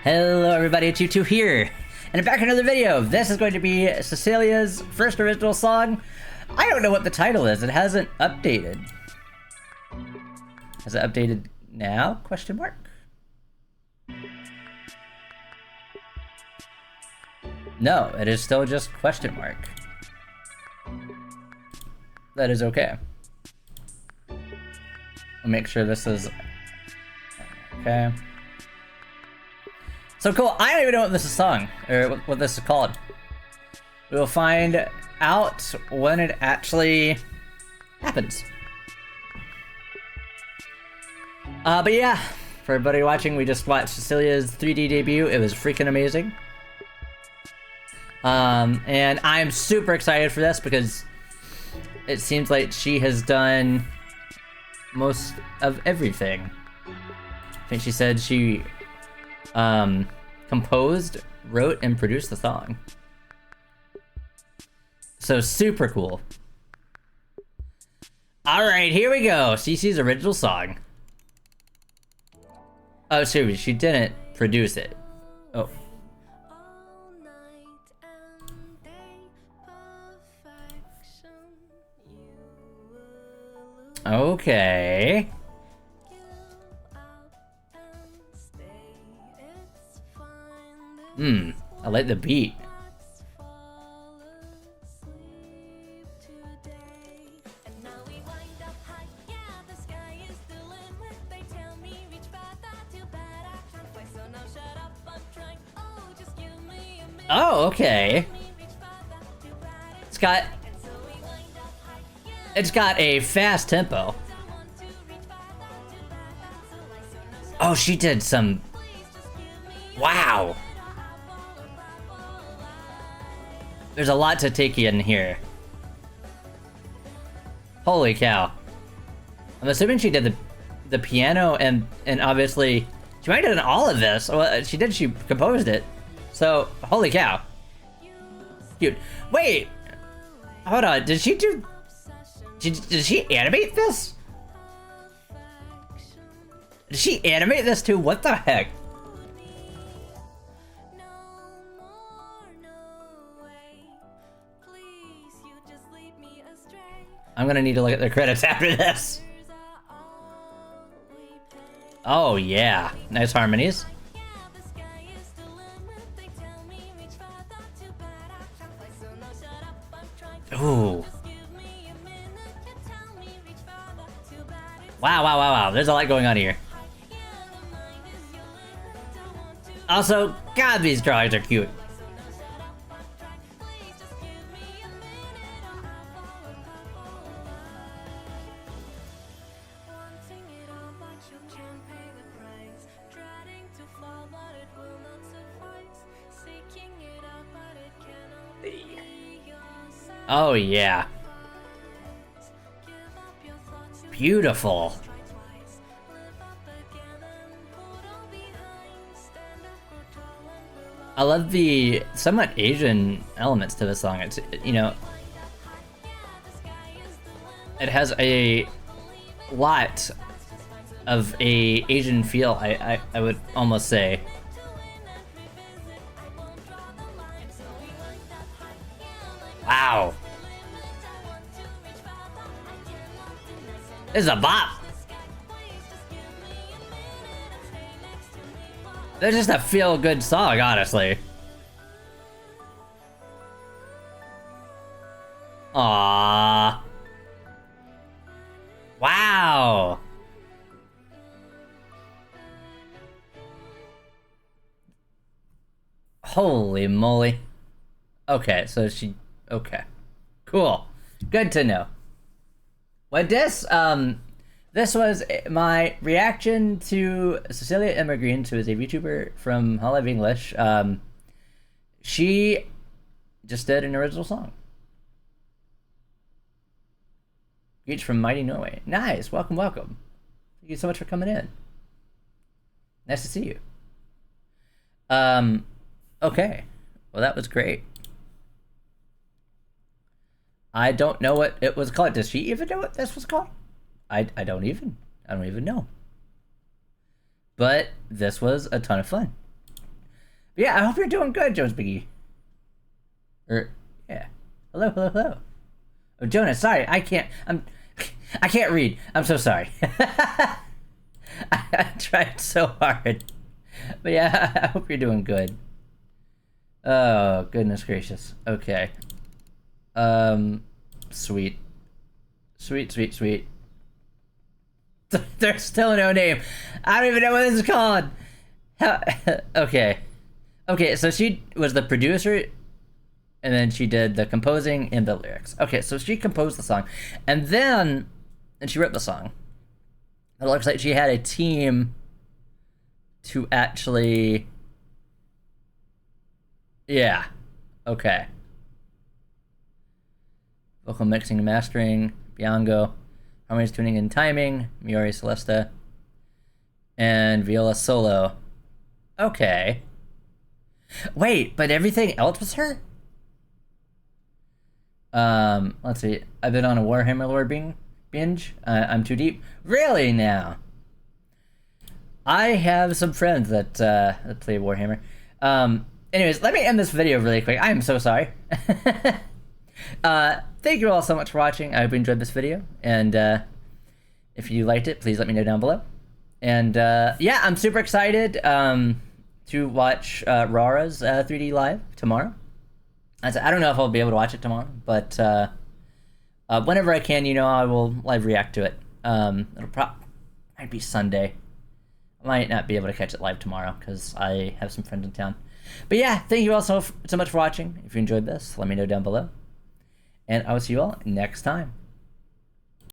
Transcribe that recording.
Hello everybody, it's U2 here, and back in another video. This is going to be Cecilia's first original song. I don't know what the title is, it hasn't updated. Has it updated now? Question mark? No, it is still just question mark. That is okay. I'll make sure this is... okay. So cool, I don't even know what this is song, or what this is called. We will find out when it actually happens. But yeah, for everybody watching, we just watched Cecilia's 3D debut. It was freaking amazing. And I'm super excited for this because it seems like she has done most of everything. I think she said she composed, wrote, and produced the song. So super cool. Alright, here we go. Cece's original song. Oh, seriously, she didn't produce it. Oh. Okay. I like the beat. Oh, okay. It's got a fast tempo. Oh, she did some... wow. There's a lot to take in here. Holy cow. I'm assuming she did the piano and obviously she might have done all of this. Well, she composed it. So, holy cow. Dude, wait. Hold on, did she animate this? Did she animate this too? What the heck? I'm gonna need to look at the credits after this. Oh yeah, nice harmonies. Ooh. Wow. There's a lot going on here. Also, God, these drawings are cute. Oh yeah. Beautiful. I love the somewhat Asian elements to the song. It's, you know, it has a lot of a Asian feel, I would almost say. Wow. This is a bop. This is just a feel-good song, honestly. Aww. Wow. Holy moly. Okay, so she... okay. Cool. Good to know. With this, this was my reaction to Cecilia Immergreen, who is a VTuber from Hololive English. She just did an original song. Greetings from mighty Norway. Nice, welcome. Thank you so much for coming in. Nice to see you. Okay. Well, that was great. I don't know what it was called. Does she even know what this was called? I don't even know. But this was a ton of fun. But yeah, I hope you're doing good, Jones Biggie. Yeah. Hello, hello, hello. Oh, Jonas, sorry, I can't read. I'm so sorry. I tried so hard. But yeah, I hope you're doing good. Oh, goodness gracious. Okay. Sweet. Sweet. There's still no name. I don't even know what this is called. Okay. Okay, so she was the producer, and then she did the composing and the lyrics. Okay, so she composed the song, and she wrote the song. It looks like she had a team to actually... Yeah. Okay. Vocal mixing and mastering, Biango. Harmonies, tuning, and timing, Miori Celesta. And viola solo. Okay. Wait, but everything else was her? Let's see. I've been on a Warhammer lore binge. I'm too deep. Really now? I have some friends that play Warhammer. Anyways, let me end this video really quick. I am so sorry. Thank you all so much for watching. I hope you enjoyed this video. And if you liked it, please let me know down below. And yeah, I'm super excited to watch Rara's 3D live tomorrow. I don't know if I'll be able to watch it tomorrow, but whenever I can, I will live react to it. Might be Sunday. I might not be able to catch it live tomorrow because I have some friends in town. But yeah, thank you all so much for watching. If you enjoyed this, let me know down below. And I will see you all next time.